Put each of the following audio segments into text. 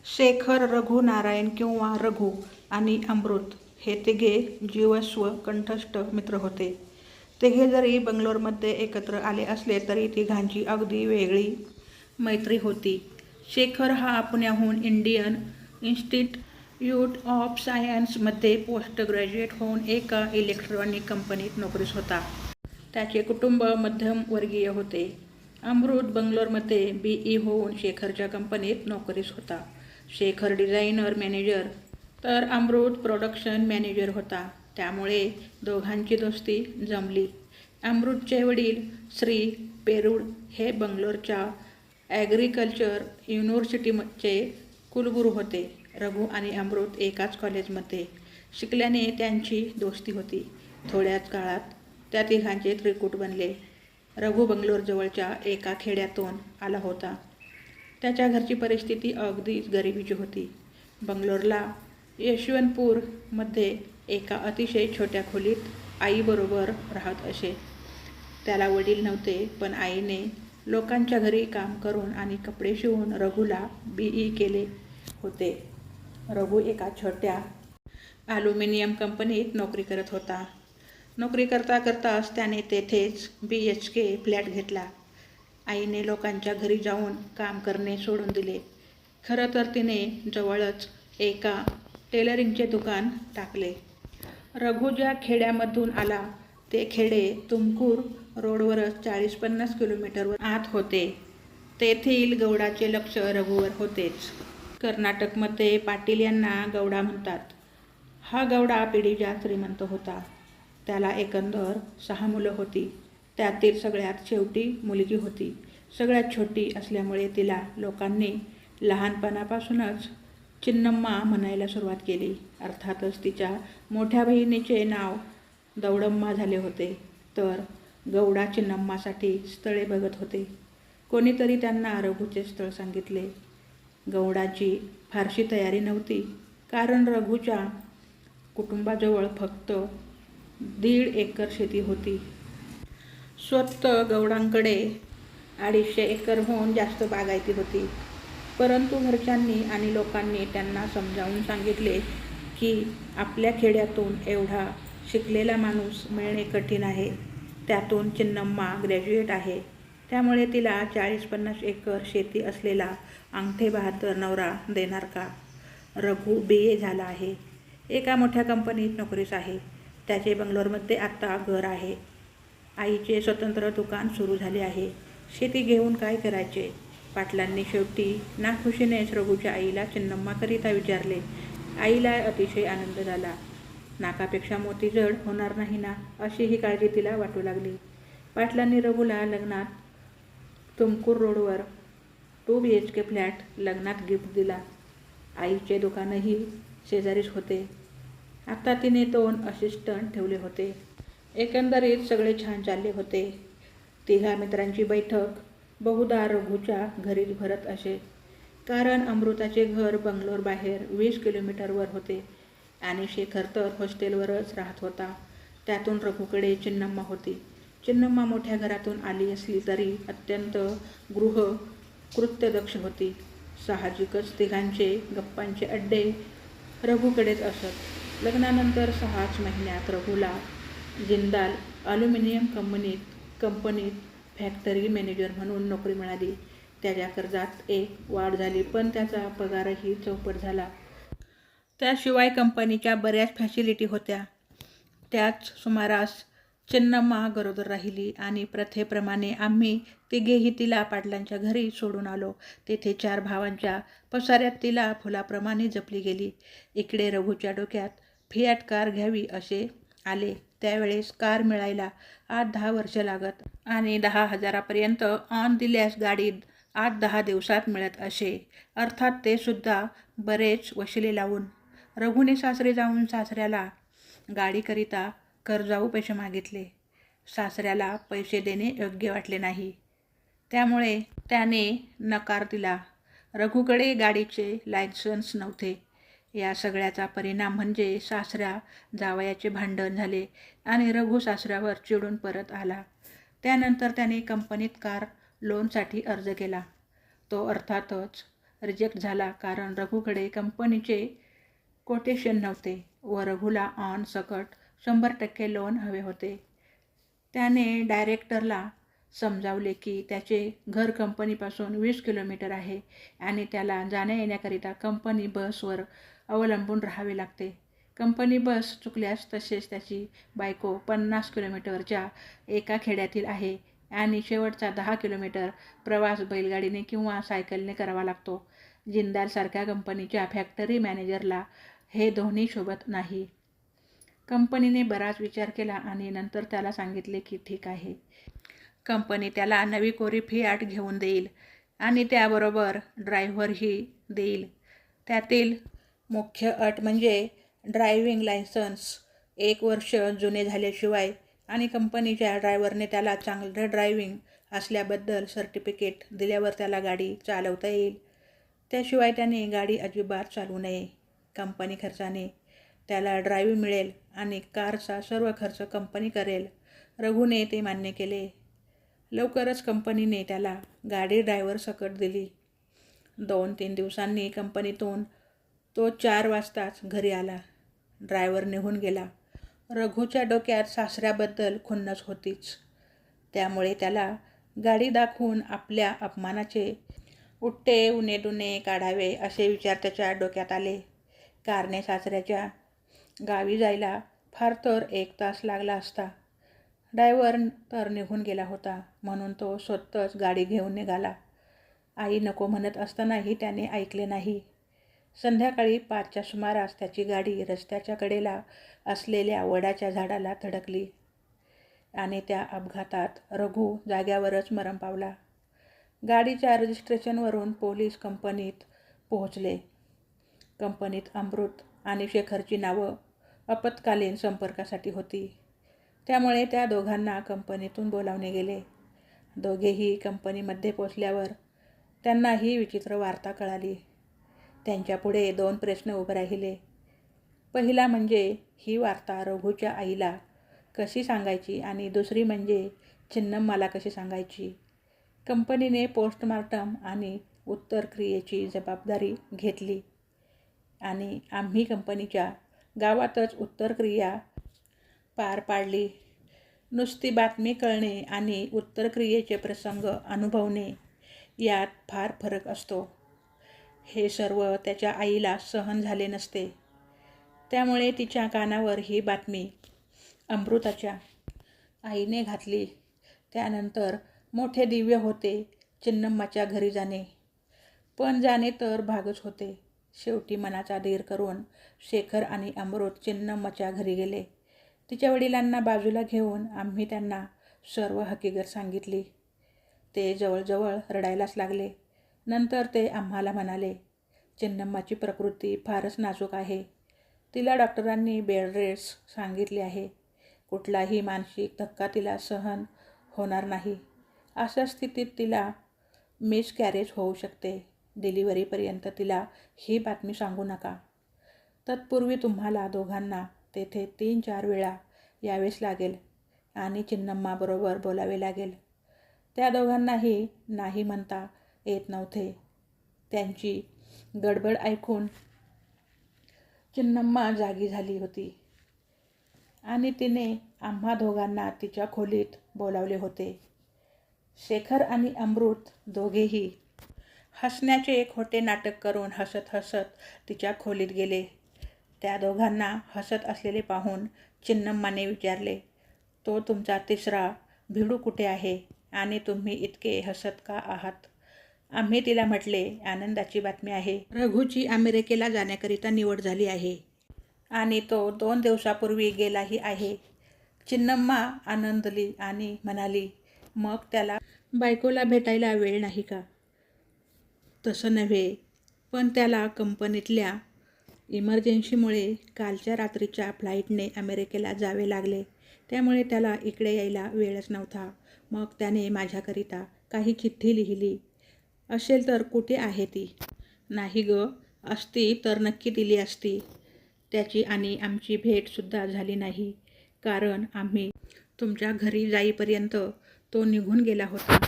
शेखर, रघु नारायण किंवा रघु आणि अमृत हे तिघे जीवस्व कंठस्थ मित्र होते. तिघे जरी बंगलोरमध्ये एकत्र आले असले तरी तिघांची अगदी वेगळी मैत्री होती. शेखर हा पुण्याहून इंडियन इन्स्टिट्यूट ऑफ सायन्समध्ये पोस्ट ग्रॅज्युएट होऊन एका इलेक्ट्रॉनिक कंपनीत नोकरीस होता. त्याचे कुटुंब मध्यमवर्गीय होते. अमृत बंगलोरमध्ये BE होऊन शेखरच्या कंपनीत नोकरीस होता. शेखर डिझायनर मॅनेजर तर अमृत प्रोडक्शन मॅनेजर होता. त्यामुळे दोघांची दोस्ती जमली. अमृतचे वडील श्री पेरुड हे बंगलोरच्या ॲग्रिकल्चर युनिव्हर्सिटीचे कुलगुरू होते. रघु आणि अमृत एकाच कॉलेजमध्ये शिकल्याने त्यांची दोस्ती होती. थोड्याच काळात त्या तिघांचे त्रिकूट बनले. रघु बंगलोरजवळच्या एका खेड्यातून आला होता. त्याच्या घरची परिस्थिती अगदीच गरिबीची होती. बंगलोरला यशवंतपूरमध्ये एका अतिशय छोट्या खोलीत आईबरोबर राहत असे. त्याला वडील नव्हते, पण आईने लोकांच्या घरी काम करून आणि कपडे शिवून रघुला BE केले होते. रघु एका छोट्या ॲल्युमिनियम कंपनीत नोकरी करत होता. नोकरी करता करताच त्याने तेथेच BHK फ्लॅट घेतला. आईने लोकांच्या घरी जाऊन काम करणे सोडून दिले. खरं तर तिने जवळच एका टेलरिंगचे दुकान टाकले. रघु ज्या खेड्यामधून आला ते खेडे तुमकूर रोडवरच 40-50 किलोमीटरवर आत होते. तेथील गौडाचे लक्ष रघुवर होतेच. कर्नाटकमध्ये पाटील यांना गौडा म्हणतात. हा गौडा पिढीजात श्रीमंत होता. त्याला एकंदर 6 मुलं होती. त्यातील सगळ्यात शेवटी मुलगी होती. सगळ्यात छोटी असल्यामुळे तिला लोकांनी लहानपणापासूनच चिन्नम्मा म्हणायला सुरुवात केली. अर्थातच तिच्या मोठ्या बहिणीचे नाव दौडम्मा झाले होते. तर गौडा चिन्नम्मासाठी स्थळे बघत होते. कोणीतरी त्यांना रघुचे स्थळ सांगितले. गौडाची फारशी तयारी नव्हती, कारण रघुच्या कुटुंबाजवळ फक्त 1.5 एकर शेती होती. स्वतः गौडांकडे 250 एकरहून जास्त बागायती होती. परंतु घरच्यांनी आणि लोकांनी त्यांना समजावून सांगितले की आपल्या खेड्यातून एवढा शिकलेला माणूस मिळणे कठीण आहे. त्यातून चिन्नम्मा ग्रॅज्युएट आहे. त्यामुळे तिला 40-50 एकर शेती असलेला अंगठे बहादर नवरा देणार का? रघु BA झाला आहे. एका मोठ्या कंपनीत नोकरीस आहे. त्याचे बंगलोरमध्ये आत्ता घर आहे. आईचे स्वतंत्र दुकान सुरू झाले आहे. शेती घेऊन काय करायचे? पाटलांनी शेवटी नाखुशीनेच रघुच्या आईला चिन्नम्माकरिता विचारले. आईला अतिशय आनंद झाला. नाकापेक्षा मोती जड होणार नाही ना, अशी ही काळजी तिला वाटू लागली. पाटलांनी रघुला लग्नात तुमकूर रोडवर 2 BHK फ्लॅट लग्नात गिफ्ट दिला. आईचे दुकानही शेजारीच होते. आता तिने 2 असिस्टंट ठेवले होते. एकंदरीत सगळे छान चालले होते. तिघा मित्रांची बैठक बहुधा रघुच्या घरीच भरत असे, कारण अमृताचे घर बंगलोर बाहेर 20 किलोमीटरवर होते आणि शेखर तर हॉस्टेलवरच राहत होता. त्यातून रघुकडे चिन्नम्मा होती. चिन्नम्मा मोठ्या घरातून आली असली तरी अत्यंत कृत्यदक्ष होती. साहजिकच तिघांचे गप्पांचे अड्डे रघुकडेच असत. लग्नानंतर 6च महिन्यात रघुला जिंदाल ॲल्युमिनियम कंपनीत फॅक्टरी मॅनेजर म्हणून नोकरी मिळाली. त्याच्या कर्जात एक वाढ झाली, पण त्याचा पगारही चौपट झाला. त्याशिवाय कंपनीच्या बऱ्याच फॅसिलिटी होत्या. त्याच सुमारास चिन्नम्मा गरोदर राहिली आणि प्रथेप्रमाणे आम्ही तिघेही तिला पाटलांच्या घरी सोडून आलो. तेथे 4 भावांच्या पसाऱ्यात तिला फुलाप्रमाणे जपली गेली. इकडे रघुच्या डोक्यात फियाट कार घ्यावी असे आले. त्यावेळेस कार मिळायला 8-10 वर्ष लागत आणि 10,000पर्यंत ऑन दिल्यास गाडी 8-10 दिवसात मिळत असे. अर्थात ते सुद्धा बरेच वशिले लावून. रघुने सासरी जाऊन सासऱ्याला गाडीकरिता कर्जाऊ पैसे मागितले. सासऱ्याला पैसे देणे योग्य वाटले नाही. त्यामुळे त्याने नकार दिला. रघुकडे गाडीचे लायसन्स नव्हते. या सगळ्याचा परिणाम म्हणजे सासऱ्या जावयाचे भांडण झाले आणि रघु सासऱ्यावर चिडून परत आला. त्यानंतर त्याने कंपनीत कार लोनसाठी अर्ज केला. तो अर्थातच रिजेक्ट झाला कारण रघुकडे कंपनीचे कोटेशन नव्हते व रघुला ऑन सकट 100% लोन हवे होते. त्याने डायरेक्टरला समजावले की त्याचे घर कंपनीपासून 20 किलोमीटर आहे आणि त्याला जाण्या येण्याकरिता कंपनी बसवर अवलंबून राहावे लागते. कंपनी बस चुकल्यास तसेच त्याची बायको 50 किलोमीटरच्या एका खेड्यातील आहे आणि शेवटचा 10 किलोमीटर प्रवास बैलगाडीने किंवा सायकलने करावा लागतो. जिंदालसारख्या कंपनीच्या फॅक्टरी मॅनेजरला हे दोन्ही शोभत नाही. कंपनीने बराच विचार केला आणि नंतर त्याला सांगितले की ठीक आहे. कंपनी त्याला नवी कोरी फियाट घेऊन देईल आणि त्याबरोबर ड्रायव्हरही देईल. त्यातील मुख्य अट म्हणजे ड्रायव्हिंग लायसन्स 1 वर्ष जुने झाल्याशिवाय आणि कंपनीच्या ड्रायव्हरने त्याला चांगलं ड्रायव्हिंग असल्याबद्दल सर्टिफिकेट दिल्यावर त्याला गाडी चालवता येईल. त्याशिवाय त्याने गाडी अजिबात चालवू नये. कंपनी खर्चाने त्याला ड्रायव्हिंग मिळेल आणि कारचा सर्व खर्च कंपनी करेल. रघुने ते मान्य केले. लवकरच कंपनीने त्याला गाडी ड्रायव्हर सकट दिली. 2-3 दिवसांनी कंपनीतून तो 4 वाजताच घरी आला. ड्रायव्हर निघून गेला. रघुच्या डोक्यात सासऱ्याबद्दल खुन्नस होतीच. त्यामुळे त्याला गाडी दाखवून आपल्या अपमानाचे उट्टे उणे काढावे असे विचार त्याच्या डोक्यात आले. कारने सासऱ्याच्या गावी जायला फार तर 1 तास लागला असता. ड्रायव्हर तर निघून गेला होता म्हणून तो स्वतःच गाडी घेऊन निघाला. आई नको म्हणत असतानाही त्याने ऐकले नाही. संध्याकाळी 5च्या सुमारास त्याची गाडी रस्त्याच्या कडेला असलेल्या वडाच्या झाडाला धडकली आणि त्या अपघातात रघु जाग्यावरच मरण पावला. गाडीच्या रजिस्ट्रेशनवरून पोलीस कंपनीत पोहोचले. कंपनीत अमृत आणि शेखरची नावं आपत्कालीन संपर्कासाठी होती. त्यामुळे त्या दोघांना कंपनीतून बोलावणे गेले. दोघेही कंपनीमध्ये पोचल्यावर त्यांना ही विचित्र वार्ता कळाली. त्यांच्यापुढे 2 प्रश्न उभे राहिले. पहिला म्हणजे ही वार्ता रघुच्या आईला कशी सांगायची आणि दुसरी म्हणजे चिन्नम्माला कशी सांगायची. कंपनीने पोस्टमार्टम आणि उत्तरक्रियेची जबाबदारी घेतली आणि आम्ही कंपनीच्या गावातच उत्तरक्रिया पार पाडली. नुसती बातमी कळणे आणि उत्तरक्रियेचे प्रसंग अनुभवणे यात फार फरक असतो. हे सर्व त्याच्या आईला सहन झाले नसते. त्यामुळे तिच्या कानावर ही बातमी अमृताच्या आईने घातली. त्यानंतर मोठे दिव्य होते चिन्नम्माच्या घरी जाणे. पण जाणे तर भागच होते. शेवटी मनाचा धीर करून शेखर आणि अमृत चिन्नम्माच्या घरी गेले. तिच्या वडिलांना बाजूला घेऊन आम्ही त्यांना सर्व हकीकत सांगितली. ते जवळजवळ रडायलाच लागले. नंतर ते आम्हाला म्हणाले, चिन्नम्माची प्रकृती फारच नाजूक आहे. तिला डॉक्टरांनी बेड रेस्ट सांगितले आहे. कुठलाही मानसिक धक्का तिला सहन होणार नाही. अशा स्थितीत तिला मिसकॅरेज होऊ शकते. डिलिव्हरीपर्यंत तिला ही बातमी सांगू नका. तत्पूर्वी तुम्हाला दोघांना तेथे 3-4 वेळा यावेच लागेल आणि चिन्नम्माबरोबर बोलावे लागेल. त्या दोघांनाही नाही म्हणता येत नव्हते. त्यांची गडबड ऐकून चिन्नम्मा जागी झाली होती आणि तिने आम्हा दोघांना तिच्या खोलीत बोलावले होते. शेखर आणि अमृत दोघेही हसण्याचे खोटे नाटक करून हसत हसत तिच्या खोलीत गेले. त्या दोघांना हसत असलेले पाहून चिन्नम्माने विचारले, तो तुमचा तिसरा भिडू कुठे आहे आणि तुम्ही इतके हसत का आहात? आम्ही तिला म्हटले, आनंदाची बातमी आहे. रघुची अमेरिकेला जाण्याकरिता निवड झाली आहे आणि तो 2 दिवसापूर्वी गेलाही आहे. चिन्नम्मा आनंदली आणि म्हणाली, मग त्याला बायकोला भेटायला वेळ नाही का? तसं नव्हे, पण त्याला कंपनीतल्या इमर्जन्सीमुळे कालच्या रात्रीच्या फ्लाईटने अमेरिकेला जावे लागले. त्यामुळे त्याला इकडे यायला वेळच नव्हता. मग त्याने माझ्याकरिता काही चिठ्ठी लिहिली असेल तर कुठे आहे ती? नाही ग, असती तर नक्की दिली असती. त्याची आणि आमची भेटसुद्धा झाली नाही कारण आम्ही तुमच्या घरी जाईपर्यंत तो निघून गेला होता.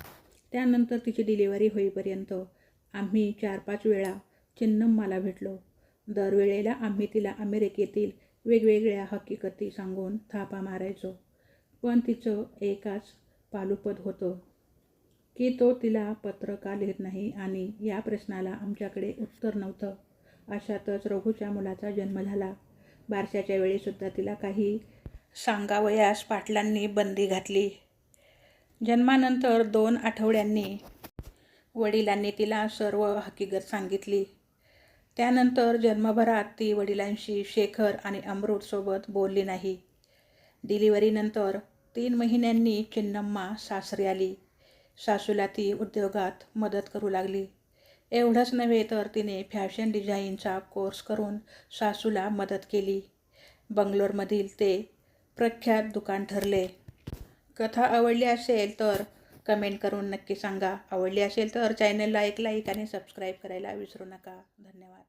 त्यानंतर तिची डिलिव्हरी होईपर्यंत आम्ही 4-5 वेळा चिन्नम्माला भेटलो. दरवेळेला आम्ही तिला अमेरिकेतील वेगवेगळ्या हकीकती सांगून थापा मारायचो. पण तिचं एकाच पालुपद होतं की तो तिला पत्र का लिहित नाही आणि या प्रश्नाला आमच्याकडे उत्तर नव्हतं. अशातच रघूच्या मुलाचा जन्म झाला. बारशाच्या वेळीसुद्धा तिला काही सांगावयास पाटलांनी बंदी घातली. जन्मानंतर 2 आठवड्यांनी वडिलांनी तिला सर्व हकीकत सांगितली. त्यानंतर जन्मभरात ती वडिलांशी शेखर आणि अमृतसोबत बोलली नाही. डिलिव्हरीनंतर 3 महिन्यांनी चिन्नम्मा सासरी आली. सासूला ती उद्योगात मदत करू लागली. एवढंच नव्हे तर तिने फॅशन डिझाईनचा कोर्स करून सासूला मदत केली. बंगलोरमधील ते प्रख्यात दुकान ठरले. कथा आवडली असेल तर कमेंट करून नक्की सांगा. आवडली असेल तर चॅनलला एक लाईक आणि सबस्क्राईब करायला विसरू नका. धन्यवाद.